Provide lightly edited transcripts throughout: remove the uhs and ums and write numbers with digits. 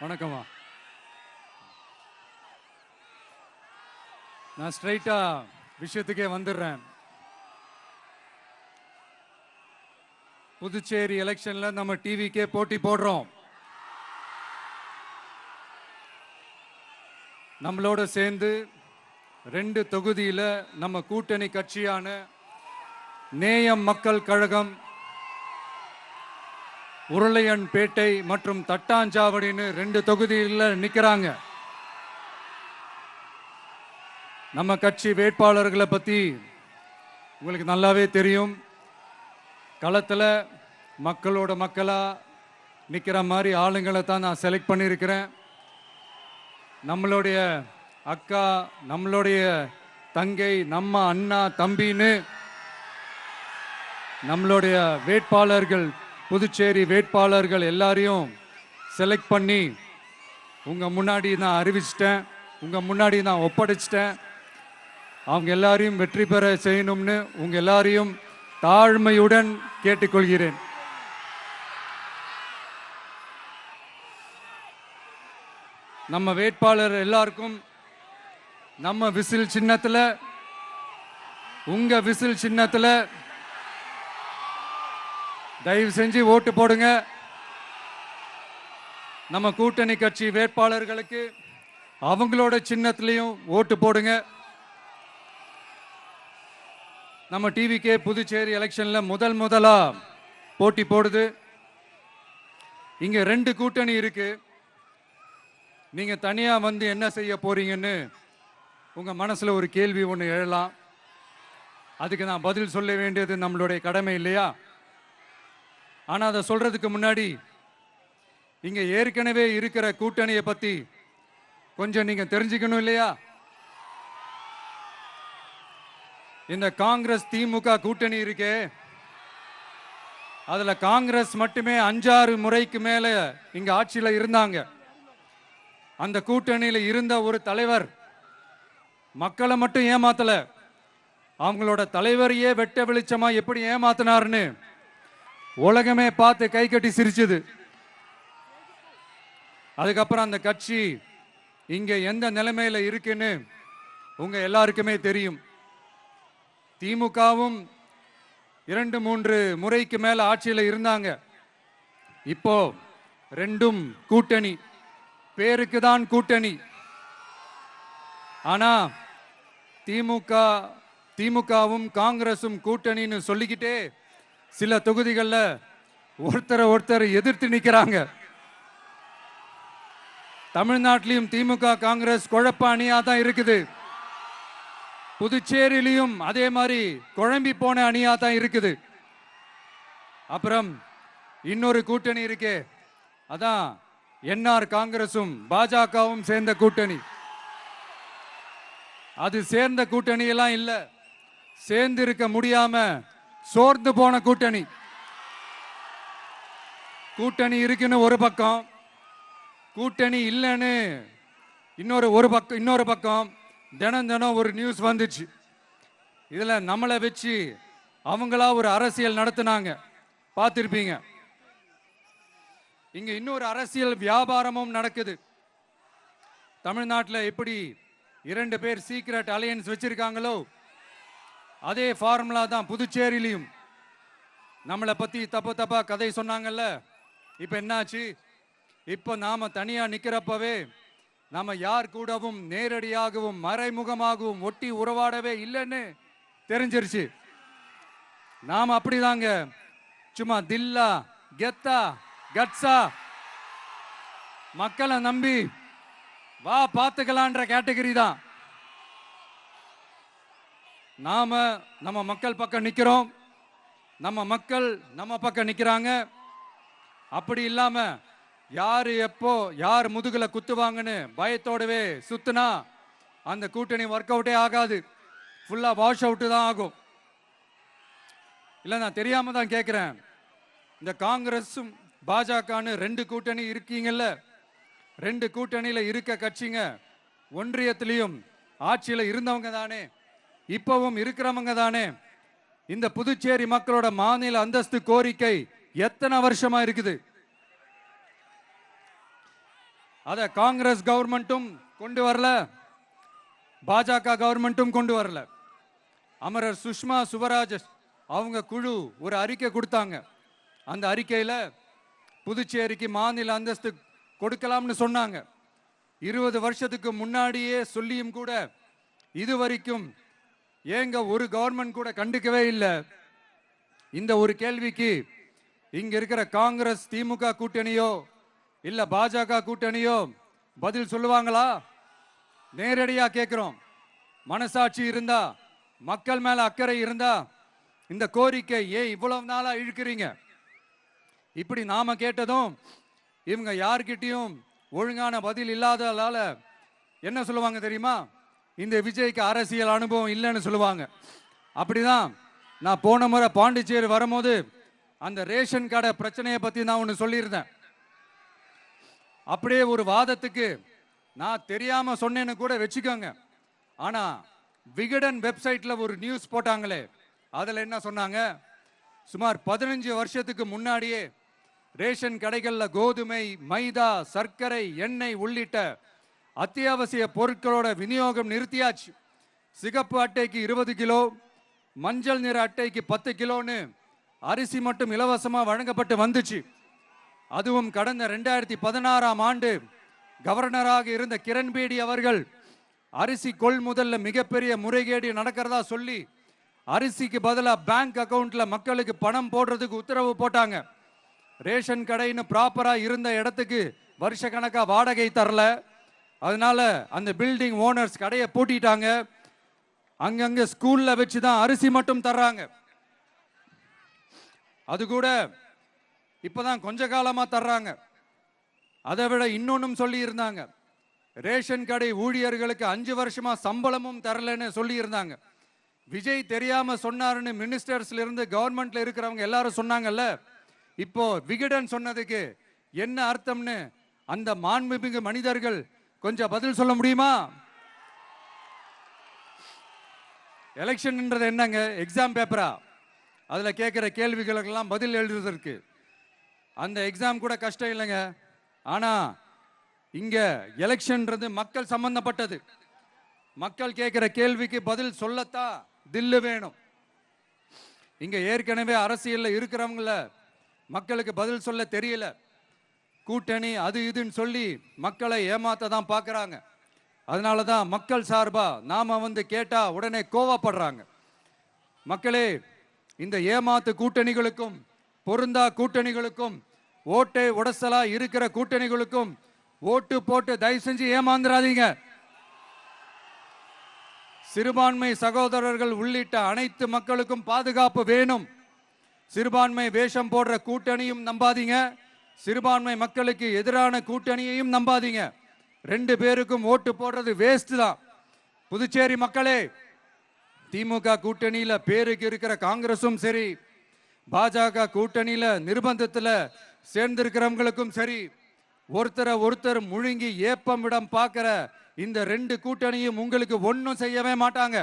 வணக்கம்மா. நான் ஸ்ட்ரைட்டா விஷயத்துக்கே வந்துடுறேன். புதுச்சேரி எலெக்ஷன்ல நம்ம டிவிக்கே போட்டி போடுறோம். நம்மளோட சேர்ந்து 2 தொகுதியில நம்ம கூட்டணி கட்சியான நேயம் மக்கள் கழகம், உருளையன்பேட்டை மற்றும் தட்டாஞ்சாவடின்னு 2 தொகுதியில் நிக்கிறாங்க. நம்ம கட்சி வேட்பாளர்களை பத்தி உங்களுக்கு நல்லாவே தெரியும். களத்தில் மக்களோட மக்களா நிற்கிற மாதிரி ஆளுங்களை தான் நான் செலக்ட் பண்ணியிருக்கிறேன். நம்மளுடைய அக்கா, நம்மளுடைய தங்கை, நம்ம அண்ணா தம்பின்னு நம்மளுடைய வேட்பாளர்கள், புதுச்சேரி வேட்பாளர்கள் எல்லாரையும் செலக்ட் பண்ணி உங்கள் முன்னாடி நான் அறிவிச்சிட்டேன், உங்கள் முன்னாடி நான் ஒப்படைச்சிட்டேன். அவங்க எல்லாரையும் வெற்றி பெற செய்யணும்னு உங்கள் எல்லாரையும் தாழ்மையுடன் கேட்டுக்கொள்கிறேன். நம்ம வேட்பாளர் எல்லாருக்கும் நம்ம விசில் சின்னத்தில், உங்க விசில் சின்னத்தில் தயவு செஞ்சு ஓட்டு போடுங்க. நம்ம கூட்டணி கட்சி வேட்பாளர்களுக்கு அவங்களோட சின்னத்திலையும் ஓட்டு போடுங்க. நம்ம டிவிக்கே புதுச்சேரி எலெக்ஷன்ல முதலா போட்டி போடுது. இங்க 2 கூட்டணி இருக்கு. நீங்க தனியா வந்து என்ன செய்ய போறீங்கன்னு உங்க மனசுல ஒரு கேள்வி ஒன்று எழலாம். அதுக்கு நான் பதில் சொல்ல வேண்டியது நம்மளுடைய கடமை இல்லையா? ஆனா அதை சொல்றதுக்கு முன்னாடி இங்க ஏற்கனவே இருக்கிற கூட்டணியை பத்தி கொஞ்சம் நீங்க தெரிஞ்சுக்கணும் இல்லையா? இந்த காங்கிரஸ் திமுக கூட்டணி இருக்கே, அதுல காங்கிரஸ் மட்டுமே 5-6 முறைக்கு மேல இங்க ஆட்சியில இருந்தாங்க. அந்த கூட்டணியில இருந்த ஒரு தலைவர் மக்களை மட்டும் ஏமாத்தல, அவங்களோட தலைவரையே வெட்ட வெளிச்சமா எப்படி ஏமாத்தினார்னு உலகமே பார்த்து கை கட்டி சிரிச்சது. அதுக்கப்புறம் அந்த கட்சி இங்க எந்த நிலைமையில இருக்குன்னு உங்க எல்லாருக்குமே தெரியும். திமுகவும் 2-3 முறைக்கு மேல ஆட்சியில் இருந்தாங்க. இப்போ 2ம் கூட்டணி, பேருக்கு தான் கூட்டணி. ஆனா திமுகவும் காங்கிரசும் கூட்டணின்னு சொல்லிக்கிட்டே சில தொகுதிகளில் ஒருத்தரை எதிர்த்து நிற்கிறாங்க. தமிழ்நாட்டிலையும் திமுக காங்கிரஸ் குழப்ப அணியா தான் இருக்குது. புதுச்சேரியிலையும் அதே மாதிரி குழம்பி போன அணியா தான் இருக்குது. அப்புறம் இன்னொரு கூட்டணி இருக்கே, அதான் என்ஆர் காங்கிரசும் பாஜகவும் சேர்ந்த கூட்டணி. அது சேர்ந்த கூட்டணி எல்லாம் இல்ல, சேர்ந்து இருக்க முடியாம சோர்ந்து போன கூட்டணி. கூட்டணி இருக்குன்னு ஒரு பக்கம், கூட்டணி இல்லைன்னு இன்னொரு பக்கம் தினம் ஒரு நியூஸ் வந்துச்சு. இதுல நம்மளை வச்சு அவங்களா ஒரு அரசியல் நடத்தினாங்க, பார்த்திருப்பீங்க. இங்க இன்னொரு அரசியல் வியாபாரமும் நடக்குது. தமிழ்நாட்டில் எப்படி 2 பேர் சீக்ரெட் அலையன்ஸ் வச்சிருக்காங்களோ, அதே ஃபார்முலா தான் புதுச்சேரியிலையும். நம்மளை பத்தி தப்பா கதை சொன்னாங்கல்ல, இப்ப என்னாச்சு? இப்ப நாம தனியா நிக்கிறப்பவே நாம யார் கூடவும் நேரடியாகவும் மறைமுகமாகவும் ஒட்டி உறவாடவே இல்லைன்னு தெரிஞ்சிருச்சு. நாம அப்படிதாங்க, சும்மா தில்லா கெத்தா கட்ஸா மக்களை நம்பி வா பார்த்துக்கலான்ற கேட்டகரி தான். நாம நம்ம மக்கள் பக்கம் நிக்கிறோம், நம்ம மக்கள் நம்ம பக்கம் நிக்கிறாங்க. அப்படி இல்லாம யாரு எப்போ யார் முதுகுல குத்துவாங்கன்னு பயத்தோடவே சுத்துனா அந்த கூட்டணி ஒர்க் அவுட்டே ஆகாது, ஃபுல்லா வாஷ் அவுட் தான் ஆகும். இல்ல நான் தெரியாம தான் கேட்கிறேன். இந்த காங்கிரஸும் பாஜகன்னு 2 கூட்டணி இருக்கீங்கல்ல, 2 கூட்டணியில இருக்க கட்சிங்க ஒன்றியத்திலையும் ஆட்சியில இருந்தவங்க தானே, இப்பவும் இருக்கிறவங்க தானே. இந்த புதுச்சேரி மக்களோட மாநில அந்தஸ்து கோரிக்கை எத்தனை வருஷமா இருக்குது? அதை காங்கிரஸ் கவர்மெண்ட்டும் கொண்டு வரல, பாஜக கவர்மெண்ட்டும் கொண்டு வரல. அமரர் சுஷ்மா சுவராஜ் அவங்க குழு ஒரு அறிக்கை கொடுத்தாங்க. அந்த அறிக்கையில் புதுச்சேரிக்கு மாநில அந்தஸ்து கொடுக்கலாம்னு சொன்னாங்க. 20 வருஷத்துக்கு முன்னாடியே சொல்லியும் கூட இதுவரைக்கும் ஏங்க ஒரு கவர்மெண்ட் கூட கண்டுக்கவே இல்லை. இந்த ஒரு கேள்விக்கு இங்க இருக்கிற காங்கிரஸ் திமுக கூட்டணியோ இல்ல பாஜக கூட்டணியோ பதில் சொல்லுவாங்களா? நேரடியா கேட்கிறோம். மனசாட்சி இருந்தா, மக்கள் மேல அக்கறை இருந்தா இந்த கோரிக்கை ஏன் இவ்வளவு நாளா இழுக்கிறீங்க? இப்படி நாம கேட்டதும் இவங்க யார்கிட்டையும் ஒழுங்கான பதில் இல்லாததால என்ன சொல்லுவாங்க தெரியுமா? இந்த விஜய்க்கு அரசியல் அனுபவம் இல்லைன்னு சொல்லுவாங்க. அப்படிதான் நான் போன முறை பாண்டிச்சேரி வரும்போது அந்த ரேஷன் கடை பிரச்சனையை பத்தி நான் ஒன்று சொல்லியிருந்தேன். அப்படியே ஒரு வாதத்துக்கு நான் தெரியாம சொன்னேன்னு கூட வச்சுக்கோங்க. ஆனா விகடன் வெப்சைட்ல ஒரு நியூஸ் போட்டாங்களே, அதுல என்ன சொன்னாங்க? சுமார் 15 வருஷத்துக்கு முன்னாடியே ரேஷன் கடைகள்ல கோதுமை, மைதா, சர்க்கரை, எண்ணெய் உள்ளிட்ட அத்தியாவசிய பொருட்களோட விநியோகம் நிறுத்தியாச்சு. சிகப்பு அட்டைக்கு 20 கிலோ, மஞ்சள் நிற அட்டைக்கு 10 கிலோன்னு அரிசி மட்டும் இலவசமா வழங்கப்பட்டு வந்துச்சு. அதுவும் கடந்த 2016ஆம் ஆண்டு கவர்னராக இருந்த கிரண்பேடி அவர்கள் அரிசி கொள்முதல்ல மிகப்பெரிய முறைகேடு நடக்கிறதா சொல்லி அரிசிக்கு பதிலாக பேங்க் அக்கவுண்ட்ல மக்களுக்கு பணம் போடுறதுக்கு உத்தரவு போட்டாங்க. ரேஷன் கடைன்னு ப்ராப்பரா இருந்த இடத்துக்கு வருஷ கணக்கா வாடகை தரல. அதனால அந்த பில்டிங் ஓனர்ஸ் கடையை பூட்டிட்டாங்க. அங்கங்க ஸ்கூல்ல வச்சுதான் அரிசி மட்டும் தர்றாங்க. அது கூட இப்பதான் கொஞ்ச காலமா தர்றாங்க. அதை விட இன்னொன்னும் சொல்லி இருந்தாங்க, ரேஷன் கடை ஊழியர்களுக்கு 5 வருஷமா சம்பளமும் தரலன்னு சொல்லி இருந்தாங்க. விஜய் தெரியாம சொன்னாருன்னு மினிஸ்டர்ஸ்ல இருந்து கவர்மெண்ட்ல இருக்கிறவங்க எல்லாரும் சொன்னாங்கல்ல. இப்போ விகடன் சொன்னதுக்கு என்ன அர்த்தம்னு அந்த மாண்புமிகு மனிதர்கள் கொஞ்சம் பதில் சொல்ல முடியுமா? எலெக்ஷன்ன்றது என்னங்க? எக்ஸாம் பேப்பரா? அதுல கேட்கிற கேள்விகளுக்கெல்லாம் பதில் எழுதுவதற்கு அந்த எக்ஸாம் கூட கஷ்டம் இல்லைங்க. ஆனா இங்க எலெக்ஷன்ன்றது மக்கள் சம்பந்தப்பட்டது. மக்கள் கேட்கிற கேள்விக்கு பதில் சொல்லத்தான் தில்லு வேணும். இங்க ஏற்கனவே அரசியல்ல இருக்கிறவங்கள மக்களுக்கு பதில் சொல்ல தெரியல. கூட்டணி அது இதுன்னு சொல்லி மக்களை ஏமாத்த தான் பார்க்கறாங்க. அதனாலதான் மக்கள் சார்பா நாம வந்து கேட்டா உடனே கோவப்படுறாங்க. மக்களே, இந்த ஏமாத்து கூட்டணிகளுக்கும் பொருந்தா கூட்டணிகளுக்கும் ஓட்டை உடசலா இருக்கிற கூட்டணிகளுக்கும் ஓட்டு போட்டு தயவு செஞ்சு ஏமாந்துடாதீங்க. சிறுபான்மை சகோதரர்கள் உள்ளிட்ட அனைத்து மக்களுக்கும் பாதுகாப்பு வேணும். சிறுபான்மை வேஷம் போடுற கூட்டணியும் நம்பாதீங்க, சிறுபான்மை மக்களுக்கு எதிரான கூட்டணியையும் நம்பாதீங்க. 2 பேருக்கும் ஓட்டு போடுறது வேஸ்ட் தான். புதுச்சேரி மக்களே, திமுக கூட்டணியில பேருக்கு இருக்கிற காங்கிரசும் சரி, பாஜக கூட்டணியில நிர்பந்தத்துல சேர்ந்திருக்கிறவங்களுக்கும் சரி, ஒருத்தர் முழுங்கி ஏப்பம் விடம் பார்க்கிற இந்த 2 கூட்டணியும் உங்களுக்கு ஒன்னும் செய்யவே மாட்டாங்க.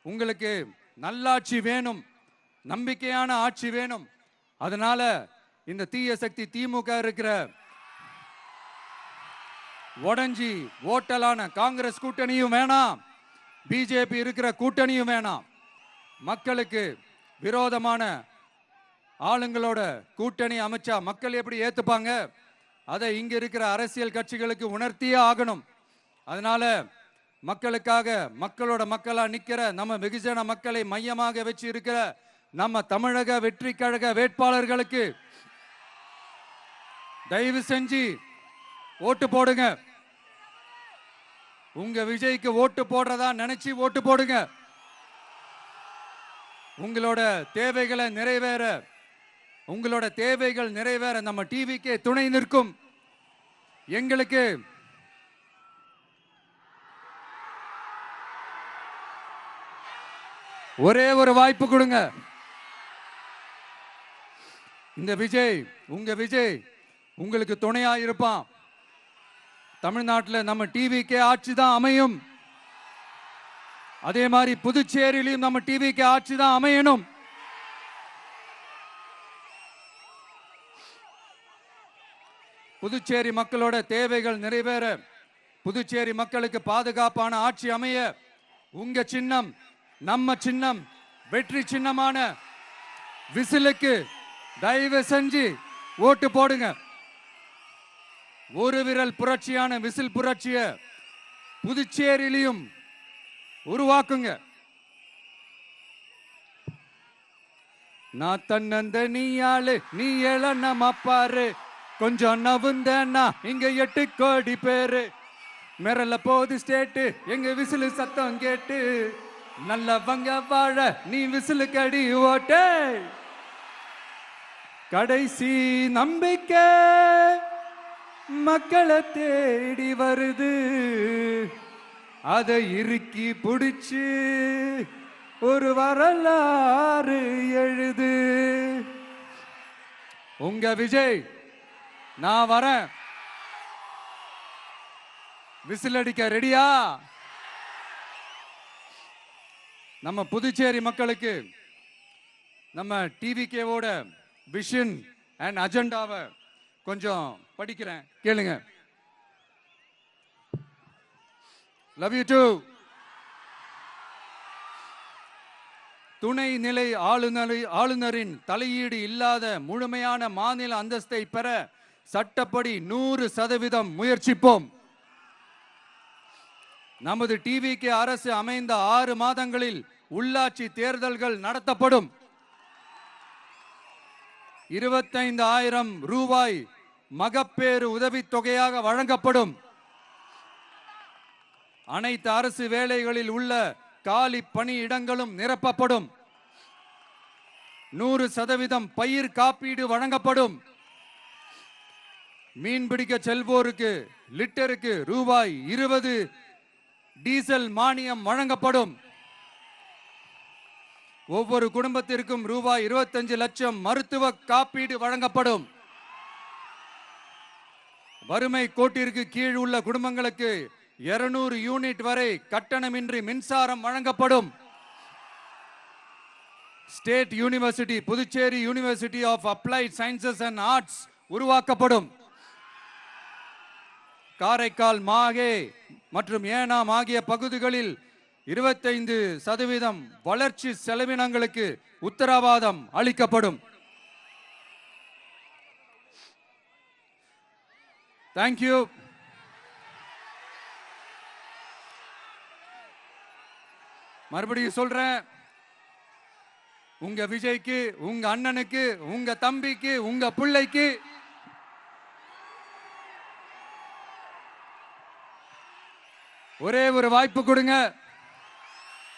உங்களுக்கு நல்லாட்சி வேணும், நம்பிக்கையான ஆட்சி வேணும். அதனால இந்த தீய சக்தி திமுக இருக்கிற உடஞ்சி ஓட்டலான காங்கிரஸ் கூட்டணியும் வேணாம், பிஜேபி இருக்கிற கூட்டணியும் வேணாம். மக்களுக்கு விரோதமான ஆளுங்களோட கூட்டணி அமைச்சா மக்கள் எப்படி ஏத்துப்பாங்க? அதை இங்க இருக்கிற அரசியல் கட்சிகளுக்கு உணர்த்தியே ஆகணும். அதனால மக்களுக்காக மக்களோட மக்களா நிக்கிற நம்ம வெகுஜன மக்களை மையமாக வச்சு இருக்கிற நம்ம தமிழக வெற்றி கழக வேட்பாளர்களுக்கு தயவு செஞ்சு ஓட்டு போடுங்க. உங்க விஜய்க்கு ஓட்டு போடுறதா நினைச்சு ஓட்டு போடுங்க. உங்களோட தேவைகளை நிறைவேற, உங்களோட தேவைகள் நிறைவேற நம்ம டிவிக்கே துணை நிற்கும். எங்களுக்கு ஒரே ஒரு வாய்ப்பு கொடுங்க. இந்த விஜய், உங்க விஜய் உங்களுக்கு துணையா இருப்பான். தமிழ்நாட்டில் நம்ம டிவிக்கே ஆட்சி தான் அமையும். அதே மாதிரி புதுச்சேரியிலும் நம்ம டிவிக்கே ஆட்சி தான் அமையணும். புதுச்சேரி மக்களோட தேவைகள் நிறைவேற, புதுச்சேரி மக்களுக்கு பாதுகாப்பான ஆட்சி அமைய உங்க சின்னம், நம்ம சின்னம், வெற்றி சின்னமான விசிலுக்கு தயவு செஞ்சு ஓட்டு போடுங்க. ஒரு விரல் புரட்சியான விசில் புரட்சிய புதுச்சேரியிலும் உருவாக்குங்க. நான் தன்னந்த நீ ஆளு, நீ எழ நம்ம பாரு, கொஞ்சம் நவுந்தேன்னா இங்க 8 கோடி பேரு. மிரல போது ஸ்டேட்டு எங்க விசிலு சத்தம் கேட்டு, நல்லவங்க வாழ நீ விசிலு கடி ஓட்டே. கடைசி நம்பிக்கை மக்களை தேடி வருது, அதை இறுக்கி பிடிச்சு ஒரு வரலாறு எழுது. உங்க விஜய், நான் வரேன். விசில் அடிக்க ரெடியா? நம்ம புதுச்சேரி மக்களுக்கு நம்ம டிவிகேவோட விஷன் அண்ட் அஜெண்டாவை கொஞ்சம் படிக்கிறேன், கேளுங்க. Love you too. துணைநிலை ஆளுநரின் தலையீடு இல்லாத முழுமையான மாநில அந்தஸ்தை பெற சட்டப்படி 100% முயற்சிப்போம். நமது டிவிகே அரசு அமைந்த 6 மாதங்களில் உள்ளாட்சி தேர்தல்கள் நடத்தப்படும். 25,000 ரூபாய் மகப்பேறு உதவித்தொகையாக வழங்கப்படும். அனைத்து அரசு வேலைகளில் உள்ள காலி பணியிடங்களும் நிரப்பப்படும். 100% பயிர் காப்பீடு வழங்கப்படும். மீன்பிடிக்க செல்வோருக்கு லிட்டருக்கு ரூபாய் 20 டீசல் மானியம் வழங்கப்படும். ஒவ்வொரு குடும்பத்திற்கும் ரூபாய் 25 லட்சம் மருத்துவ காப்பீடு வழங்கப்படும். வறுமை கோட்டிற்கு கீழ் உள்ள குடும்பங்களுக்கு 200 யூனிட் வரை கட்டணமின்றி மின்சாரம் வழங்கப்படும். State university, Puducherry university of applied sciences and arts உருவாக்கப்படும். காரைக்கால், மாகே மற்றும் ஏனாம் ஆகிய பகுதிகளில் 25% வளர்ச்சி செலவினங்களுக்கு உத்தரவாதம் அளிக்கப்படும். தேங்க்யூ. மறுபடியும் சொல்றேன், உங்க விஜய்க்கு, உங்க அண்ணனுக்கு, உங்க தம்பிக்கு, உங்க பிள்ளைக்கு ஒரே ஒரு வாய்ப்பு கொடுங்க.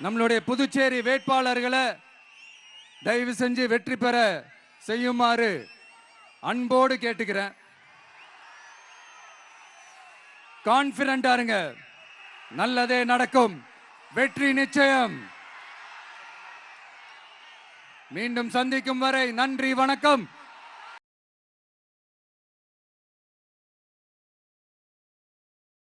நம்மளுடைய புதுச்சேரி வேட்பாளர்களை தயவு செஞ்சு வெற்றி பெற செய்யுமாறு அன்போடு கேட்டுக்கிறேன். கான்பிடண்டா இருங்க, நல்லதே நடக்கும், வெற்றி நிச்சயம். மீண்டும் சந்திக்கும் வரை நன்றி, வணக்கம்.